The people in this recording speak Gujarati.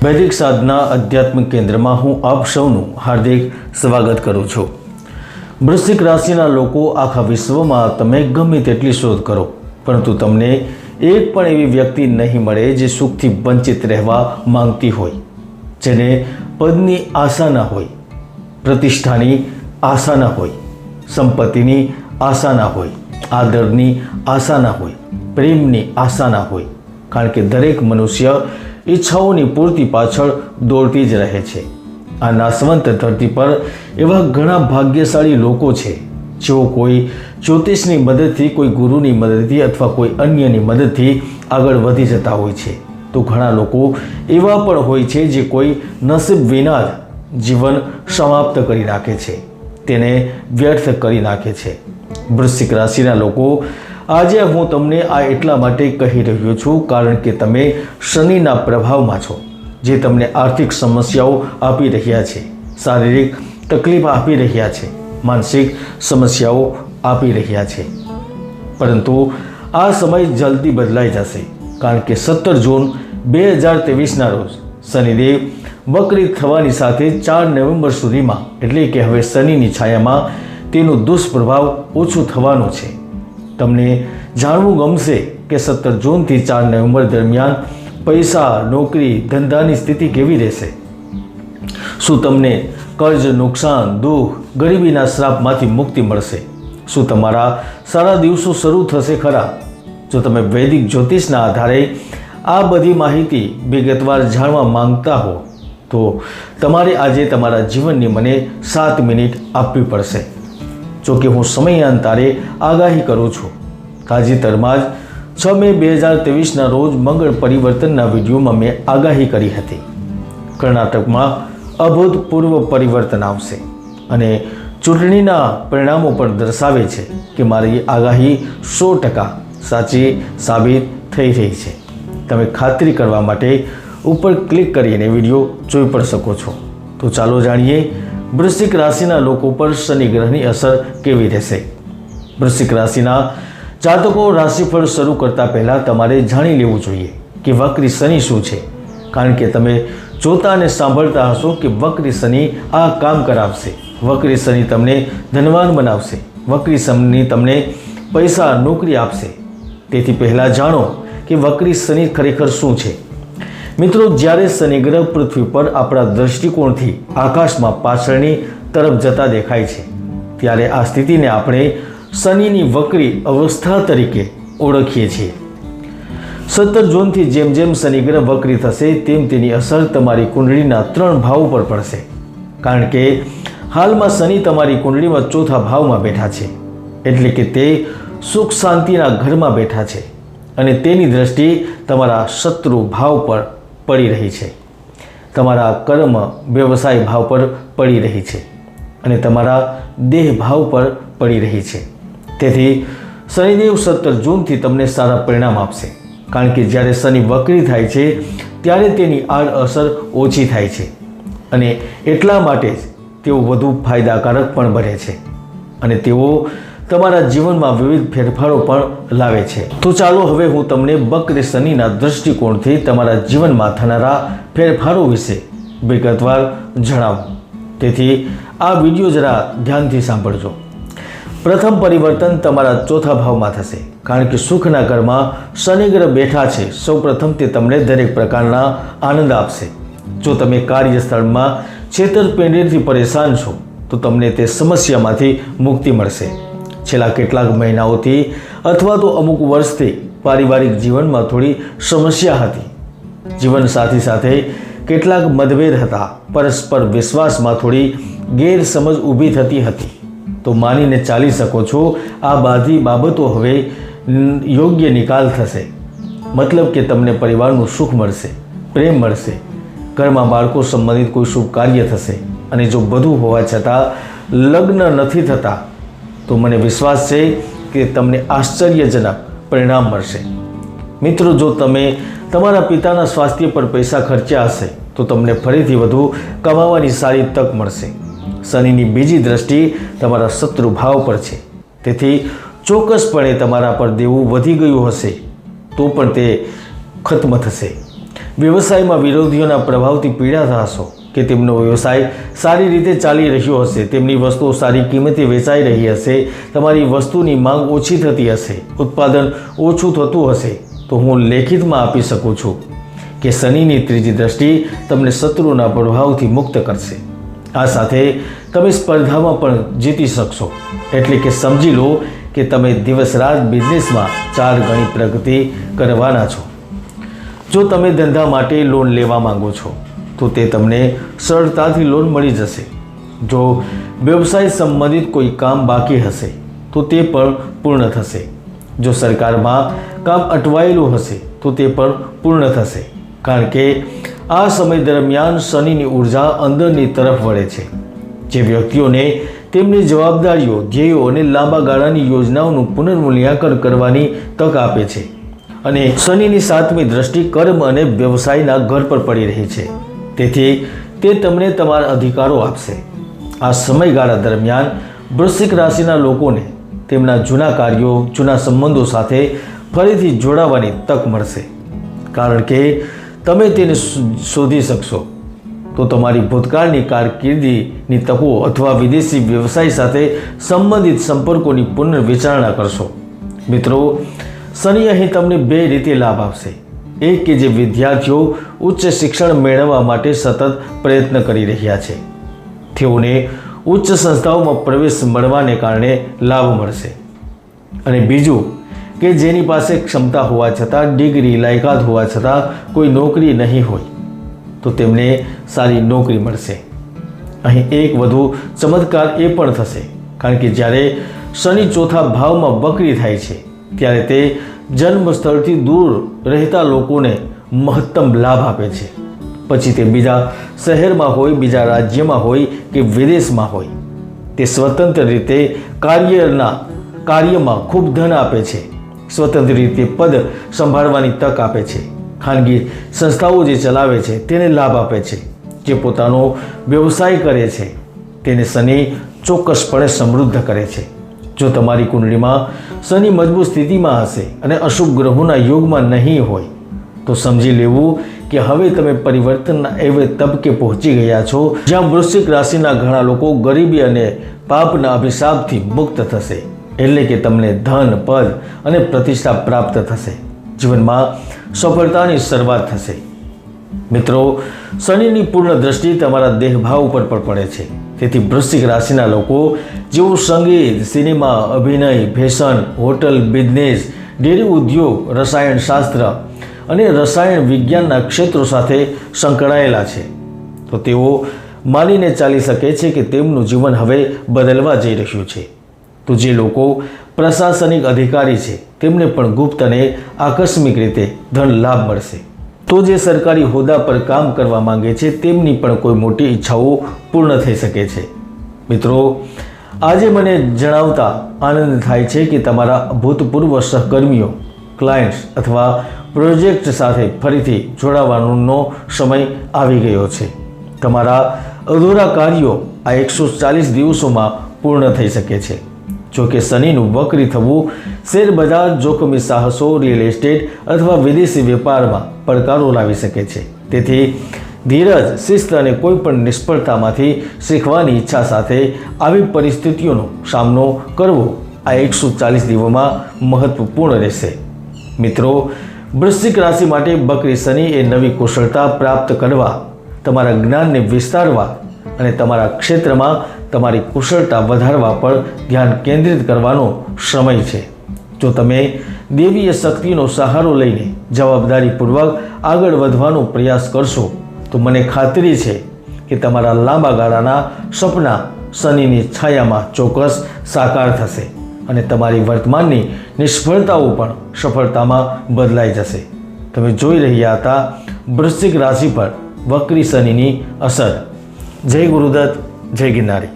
વૈદિક સાધના આધ્યાત્મિક કેન્દ્રમાં હું આપ સૌનું હાર્દિક સ્વાગત કરું છું। વૃશ્ચિક રાશિના લોકો આખા વિશ્વમાં તમે ગમે તેટલી શોધ કરો, પરંતુ તમને એક પણ એવી વ્યક્તિ નહીં મળે જે સુખથી વંચિત રહેવા માંગતી હોય, જેને પદની આશા ન હોય, પ્રતિષ્ઠાની આશા ન હોય, સંપત્તિની આશા ન હોય, આદરની આશા ન હોય, પ્રેમની આશા ન હોય। કારણ કે દરેક મનુષ્ય ઈચ્છાઓની પૂર્તિ પાછળ દોડતી જ રહે છે। આ નાશવંત ધરતી પર એવા ઘણા ભાગ્યશાળી લોકો છે જેઓ કોઈ જ્યોતિષની મદદથી, કોઈ ગુરુની મદદથી અથવા કોઈ અન્યની મદદથી આગળ વધી જતા હોય છે, તો ઘણા લોકો એવા પણ હોય છે જે કોઈ નસીબ વિના જ જીવન સમાપ્ત કરી નાખે છે, તેને વ્યર્થ કરી નાખે છે। વૃશ્ચિક રાશિના લોકો, આજે હું તમને આ એટલા માટે કહી રહ્યો છું કારણ કે તમે શનિના પ્રભાવમાં છો, જે તમને આર્થિક સમસ્યાઓ આપી રહ્યા છે, શારીરિક તકલીફ આપી રહ્યા છે, માનસિક સમસ્યાઓ આપી રહ્યા છે। પરંતુ આ સમય જલ્દી બદલાઈ જશે, કારણ કે 17 જૂન 2023ના રોજ શનિદેવ વક્રિત થવાની સાથે 4 નવેમ્બર સુધીમાં, એટલે કે હવે શનિની છાયામાં તેનો દુષ્પ્રભાવ ઓછો થવાનો છે। તમને જાણવું ગમશે કે 17 જૂનથી 4 નવેમ્બર દરમિયાન પૈસા, નોકરી, ધંધાની સ્થિતિ કેવી રહેશે? શું તમને કર્જ, નુકસાન, દુઃખ, ગરીબીના શ્રાપમાંથી મુક્તિ મળશે? શું તમારા સારા દિવસો શરૂ થશે ખરા? જો તમે વૈદિક જ્યોતિષના આધારે આ બધી માહિતી વિગતવાર જાણવા માંગતા હો તો તમારે આજે તમારા જીવનની મને 7 મિનિટ આપવી પડશે। જો કે હું સમયાંતરે આગાહી કરું છું। તાજેતરમાં જ 6 મે 2023ના રોજ મંગળ પરિવર્તનના વિડીયોમાં મેં આગાહી કરી હતી। કર્ણાટકમાં અભૂતપૂર્વ પરિવર્તન આવશે અને ચૂંટણીના પરિણામો પણ દર્શાવે છે કે મારી આગાહી 100% સાચી સાબિત થઈ રહી છે। તમે ખાતરી કરવા માટે ઉપર ક્લિક કરીને વિડીયો જોઈ પણ શકો છો। તો ચાલો જાણીએ વૃશ્ચિક રાશિના લોકો પર શનિ ગ્રહની અસર કેવી રહેશે। વૃશ્ચિક રાશિના જાતકો, રાશિફળ શરૂ કરતા પહેલાં તમારે જાણી લેવું જોઈએ કે વક્રી શનિ શું છે, કારણ કે તમે જોતા અને સાંભળતા હશો કે વક્રી શનિ આ કામ કરાવશે, વક્રી શનિ તમને ધનવાન બનાવશે, વક્રી શનિ તમને પૈસા, નોકરી આપશે। તેથી પહેલાં જાણો કે વક્રી શનિ ખરેખર શું છે। મિત્રો, જ્યારે શનિ ગ્રહ પૃથ્વી પર આપણા દૃષ્ટિકોણથી આકાશમાં પાછળની તરફ જતા દેખાય છે, ત્યારે આ સ્થિતિને આપણે શનિની વક્રી અવસ્થા તરીકે ઓળખીએ છીએ। 17 જૂનથી જેમ જેમ શનિ ગ્રહ વક્રી થશે તેમ તેની અસર તમારી કુંડળીના 3 ભાવો પર પડશે, કારણ કે હાલમાં શનિ તમારી કુંડળીમાં 4થા ભાવમાં બેઠા છે, એટલે કે તે સુખ શાંતિના ઘરમાં બેઠા છે અને તેની દ્રષ્ટિ તમારા શત્રુ ભાવ પર પડી રહી છે, તમારા કર્મ વ્યવસાય ભાવ પર પડી રહી છે અને તમારા દેહ ભાવ પર પડી રહી છે। તેથી શનિદેવ 17 જૂનથી તમને સારા પરિણામ આપશે, કારણ કે જ્યારે શનિ વક્રી થાય છે ત્યારે તેની આડઅસર ઓછી થાય છે અને એટલા માટે જ તેઓ વધુ ફાયદાકારક પણ બને છે અને તેઓ તમારા જીવનમાં વિવિધ ફેરફારો પણ લાવે છે। તો ચાલો હવે હું તમને વક્રી શનિના દૃષ્ટિકોણથી તમારા જીવનમાં થનારા ફેરફારો વિશે વિગતવાર જણાવું। તેથી આ વિડીયો જરા ધ્યાનથી સાંભળજો। પ્રથમ પરિવર્તન તમારા 4થા ભાવમાં થશે, કારણ કે સુખના ઘરમાં શનિ ગ્રહ બેઠા છે। સૌપ્રથમ તે તમને દરેક પ્રકારના આનંદ આપશે। જો તમે કાર્યસ્થળમાં છેતરપિંડીથી પરેશાન છો તો તમને તે સમસ્યામાંથી મુક્તિ મળશે। છેલ્લા કેટલાક મહિનાઓથી અથવા તો અમુક વર્ષથી પારિવારિક જીવનમાં થોડી સમસ્યા હતી, જીવનસાથી સાથે કેટલાક મતભેદ હતા, પરસ્પર વિશ્વાસમાં થોડી ગેરસમજ ઊભી થતી હતી, તો માનીને ચાલી શકો છો આ બધી બાબતો હવે યોગ્ય નિકાલ થશે। મતલબ કે તમને પરિવારનું સુખ મળશે, પ્રેમ મળશે, ઘરમાં બાળકો સંબંધિત કોઈ શુભ કાર્ય થશે અને જો બધું હોવા છતાં લગ્ન નથી થતા તો મને વિશ્વાસ છે કે તમને આશ્ચર્યજનક પરિણામ મળશે। મિત્રો, જો તમે તમારા પિતાના સ્વાસ્થ્ય પર પૈસા ખર્ચ્યા હશે તો તમને ફરીથી વધુ કમાવાની સારી તક મળશે। શનિની બીજી દ્રષ્ટિ તમારા શત્રુ ભાવ પર છે, તેથી ચોક્કસપણે તમારા પર દેવું વધી ગયું હશે તો પણ તે ખત્મ થશે। વ્યવસાયમાં વિરોધીઓના પ્રભાવથી પીડાતા હશો કે તેમનો વ્યવસાય સારી રીતે ચાલી રહ્યો હશે, તેમની વસ્તુઓ સારી કિંમતે વેચાઈ રહી હશે, તમારી વસ્તુની માંગ ઓછી થતી હશે, ઉત્પાદન ઓછું થતું હશે, તો હું લેખિતમાં આપી શકું છું કે શનિની ત્રીજી દ્રષ્ટિ તમને શત્રુના પ્રભાવથી મુક્ત કરશે. આ સાથે તમે સ્પર્ધામાં પણ જીતી શકશો. એટલે કે સમજી લો કે તમે દિવસ રાત બિઝનેસમાં 4 ગણી પ્રગતિ કરવાના છો. જો તમે ધંધા માટે લોન લેવા માંગો છો તો તે તમને સરળતાથી લોન મળી જશે. જો વ્યવસાય સંબંધિત કોઈ કામ બાકી હશે તો તે પણ પૂર્ણ થશે. જો સરકારમાં કામ અટવાયેલું હશે તો તે પણ પૂર્ણ થશે. કારણ કે આ સમય દરમિયાન શનિની ઉર્જા અંદરની તરફ વળે છે, જે વ્યક્તિઓને તેમની જવાબદારીઓ, ધ્યેયો અને લાંબા ગાળાની યોજનાઓનું પુનર્મૂલ્યાંકન કરવાની તક આપે છે. અને શનિની 7મી દ્રષ્ટિ કર્મ અને વ્યવસાયના ઘર પર પડી રહી છે, તેથી તે તમને તમારા અધિકારો આપશે. આ સમયગાળા દરમિયાન વૃશ્ચિક રાશિના લોકોને તેમના જૂના કાર્યો, જૂના સંબંધો સાથે ફરીથી જોડાવાની તક મળશે. કારણ કે તમે તેને શોધી શકશો તો તમારી ભૂતકાળની કારકિર્દીની તકો અથવા વિદેશી વ્યવસાય સાથે સંબંધિત સંપર્કોની પુનર્વિચારણા કરશો. મિત્રો, શનિ અહીં તમને 2 રીતે લાભ આપશે. એક કે જે વિદ્યાર્થીઓ ઉચ્ચ શિક્ષણ મેળવવા માટે સતત પ્રયત્ન કરી રહ્યા છે, તેઓને ઉચ્ચ સંસ્થાઓમાં પ્રવેશ મળવાને કારણે લાભ મળશે. અને બીજું કે જેની પાસે ક્ષમતા હોવા છતાં, ડિગ્રી, લાયકાત હોવા છતાં કોઈ નોકરી નહીં હોય તો તેમને સારી નોકરી મળશે. અહીં એક વધુ ચમત્કાર એ પણ થશે, કારણ કે જ્યારે શનિ 4થા ભાવમાં વક્રી થાય છે ત્યારે તે જન્મસ્થળથી દૂર રહેતા લોકોને મહત્તમ લાભ આપે છે. પછી તે બીજા શહેરમાં હોય, બીજા રાજ્યમાં હોય કે વિદેશમાં હોય, તે સ્વતંત્ર રીતે કાર્યમાં ખૂબ ધન આપે છે, સ્વતંત્ર રીતે પદ સંભાળવાની તક આપે છે, ખાનગી સંસ્થાઓ જે ચલાવે છે તેને લાભ આપે છે, જે પોતાનો વ્યવસાય કરે છે તેને શનિ ચોક્કસપણે સમૃદ્ધ કરે છે. જો તમારી કુંડળીમાં શનિ મજબૂત સ્થિતિમાં હશે અને અશુભ ગ્રહોના યોગમાં નહીં હોય તો સમજી લેવું કે હવે તમે પરિવર્તનના એવે તબકે પહોંચી ગયા છો જ્યાં વૃશ્ચિક રાશિના ઘણા લોકો ગરીબી અને પાપના અભિશાપથી મુક્ત થશે. એટલે કે તમને ધન, પદ અને પ્રતિષ્ઠા પ્રાપ્ત થશે. જીવનમાં સફળતાની શરૂઆત થશે. મિત્રો, શનિની પૂર્ણ દ્રષ્ટિ તમારા દેહભાવ ઉપર પણ પડે છે. તેથી વૃશ્ચિક રાશિના લોકો જેઓ સંગીત, સિનેમા, અભિનય, ફેશન, હોટલ, બિઝનેસ, ડેરી ઉદ્યોગ, રસાયણ શાસ્ત્ર અને રસાયણ વિજ્ઞાનના ક્ષેત્રો સાથે સંકળાયેલા છે તો તેઓ માનીને ચાલી શકે છે કે તેમનું જીવન હવે બદલવા જઈ રહ્યું છે. તો જે લોકો પ્રશાસનિક અધિકારી છે તેમને પણ ગુપ્ત અને આકસ્મિક રીતે ધન લાભ મળશે. તો જે સરકારી હોદ્દા પર કામ કરવા માંગે છે તેમની પણ કોઈ મોટી ઈચ્છાઓ પૂર્ણ થઈ શકે છે. મિત્રો, આજે મને જણાવતા આનંદ થાય છે કે તમારા ભૂતપૂર્વ સહકર્મીઓ, ક્લાયન્ટ્સ અથવા પ્રોજેક્ટ સાથે ફરીથી જોડાવાનો સમય આવી ગયો છે. તમારા અધૂરા કાર્યો આ 140 દિવસોમાં પૂર્ણ થઈ શકે છે. જો કે શનિનું વક્રી થવું શેરબજાર, જોખમી સાહસો, રિયલ એસ્ટેટ અથવા વિદેશી વેપારમાં પડકારો લાવી શકે છે. તેથી ધીરજ, શિસ્ત અને કોઈ પણ નિષ્ફળતામાંથી શીખવાની ઈચ્છા સાથે આવી પરિસ્થિતિઓનો સામનો કરવો આ 140 દિવસોમાં મહત્વપૂર્ણ રહેશે. મિત્રો, વૃશ્ચિક રાશિ માટે બકરી શનિ એ નવી કુશળતા પ્રાપ્ત કરવા, તમારા જ્ઞાનને વિસ્તારવા અને તમારા ક્ષેત્રમાં તમારી કુશળતા વધારવા પર ધ્યાન કેન્દ્રિત કરવાનો સમય છે. જો તમે દેવીય શક્તિનો સહારો લઈને જવાબદારીપૂર્વક આગળ વધવાનો પ્રયાસ કરશો તો મને ખાતરી છે કે તમારા લાંબા ગાળાના સપના શનિની છાયામાં ચોક્કસ સાકાર થશે અને તમારી વર્તમાનની નિષ્ફળતાઓ પણ સફળતામાં બદલાઈ જશે. તમે જોઈ રહ્યા હતા વૃશ્ચિક રાશિ પર વક્રી શનિની અસર. જય ગુરુદત્ત, જય ગિરનારી.